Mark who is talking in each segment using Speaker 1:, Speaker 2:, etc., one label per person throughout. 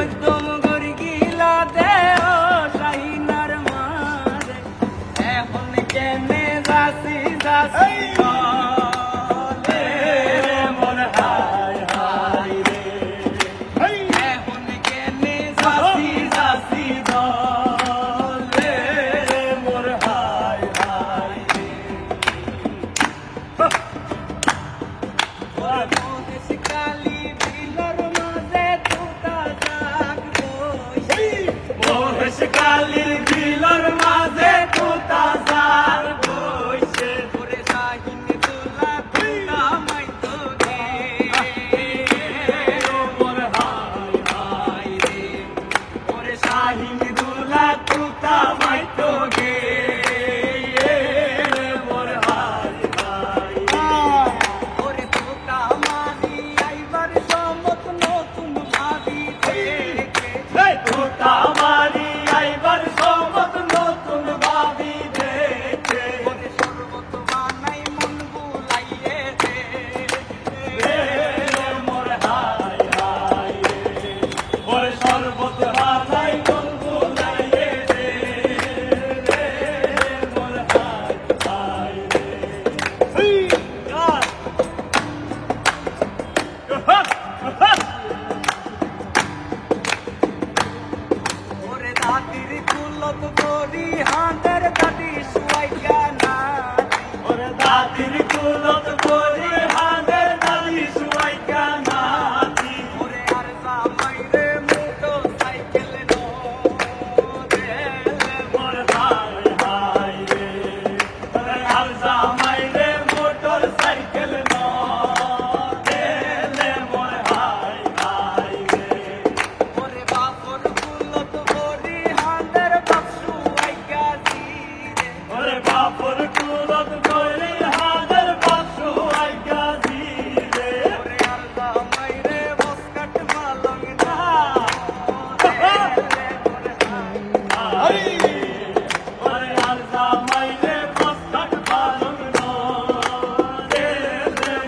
Speaker 1: নৈতম গরি গিলা দেও শাহিনার মারে এখন কেনে যাসি যাসি বলে মন হায় হায় রে এখন কেনে যাসি যাসি বলে মোর হায় হায় রে কালী বিলর মাঝে তুতা জাগবো মহেশ কালীর বিলর মাঝে তুতা জাগবো সে পরে শাহিন তুলা তুলা মাইতো গে মোর হায় হায় রে পরে শাহিন তুলা তুতা মাইতো গে মোর হায় হায় ওরে তুতা মানি আইবার সমত নতুন ভাবি দেখে তুতা মানি আইবার সমত নতুন ভাবি দেখে ওরে সর্বত বানাই মন বুলাইয়ে দে মোর হায় হায় রে ওরে সর্বত বানাই মন বুলাইয়ে দে মোর হায় হায় রে ওরে দাদির কুলত করি হাঁদের দাদি সুয়াইয়া না ওরে দাদির কুলত করি হাঁদের দাদি সুয়াইয়া না ওরে আর জামাইরে মোটর সাইকেল নো মোর হায় হায় রে ওরে আর জামাইরে মোটর সাইকেল নো মোর হায় হায় রে ওরে বাপর কুলত করি হাঁদের বাপসু আইগা জিরে ওরে বাপর কুলত করি হাঁদের বাপসু আইগা জিরে ওরে আর জামাইরে বসকাট মালং না ওরে আর জামাইরে বসকাট মালং না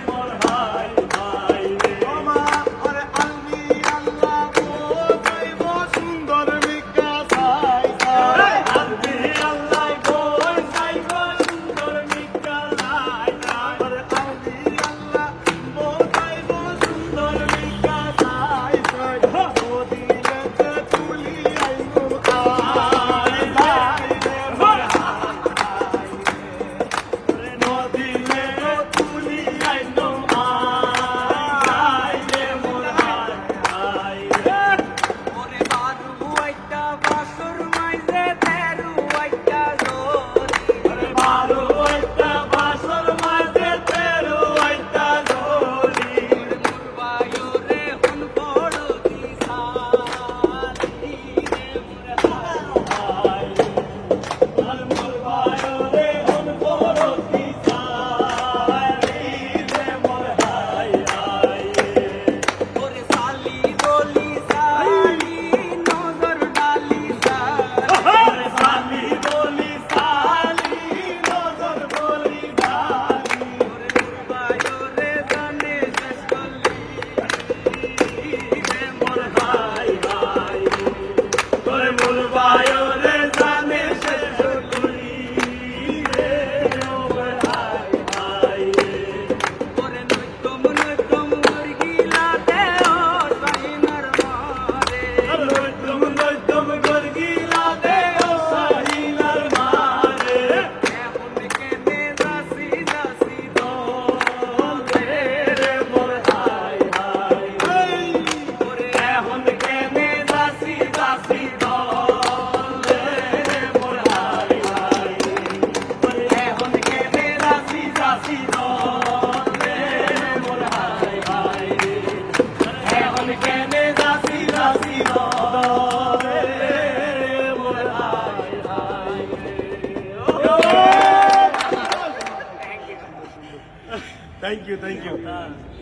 Speaker 1: মোর হায় হায় রে ওরে আলমি আল্লাহ বইব সুন্দর মিকা সাই সাই আলমি আল্লাহ বই সাইব সুন্দর মিকা সাই সাই ওরে আলমি আল্লাহ বইব সুন্দর মিকা সাই সাই ওদিলেতে তুলি আইনু আই সাই রে মোর হায় রে নদিলে তুলি আইনু আই রে মোর হায় হায় রে ওরে বারু আইতা বাসুর মাইজে তেরু আইতা জোরি ওরে বারু আইতা বাসুর মাইজে তেরু আইতা জোরি মুরবায়ো রে হুন বড় দিশালি রে মোর হায় রে মুরবায়ো রে হুন বড় দিশালি রে মোর হায় হায় রে ওরে সালি বলি সালি নজর ডালি সালি ওরে সালি বলি সালি নজর বলি ডালি ওরে মুরবায়ো রে জানে শেষ করলি রে মোর হায় হায় রে ওরে মুরবায়ো রে জানে শেষ করলি রে মোর হায় হায় রে ওরে নৈতম নৈতম গরগিলা দেও শাহিনার মারে নৈতম নৈতম গরগিলা দেও শাহিনার মারে এখন কেনে যাসি যাসি দলে রে মোর হায় হায় ওরে এখন কেনে যাসি যাসি দলে রে মোর হায় হায় ওরে এখন কেনে যাসি যাসি দলে রে মোর হায় হায় এখন কেনে যাসি যাসি দলে রে মোর হায় হায়
Speaker 2: থ্যাংক ইউ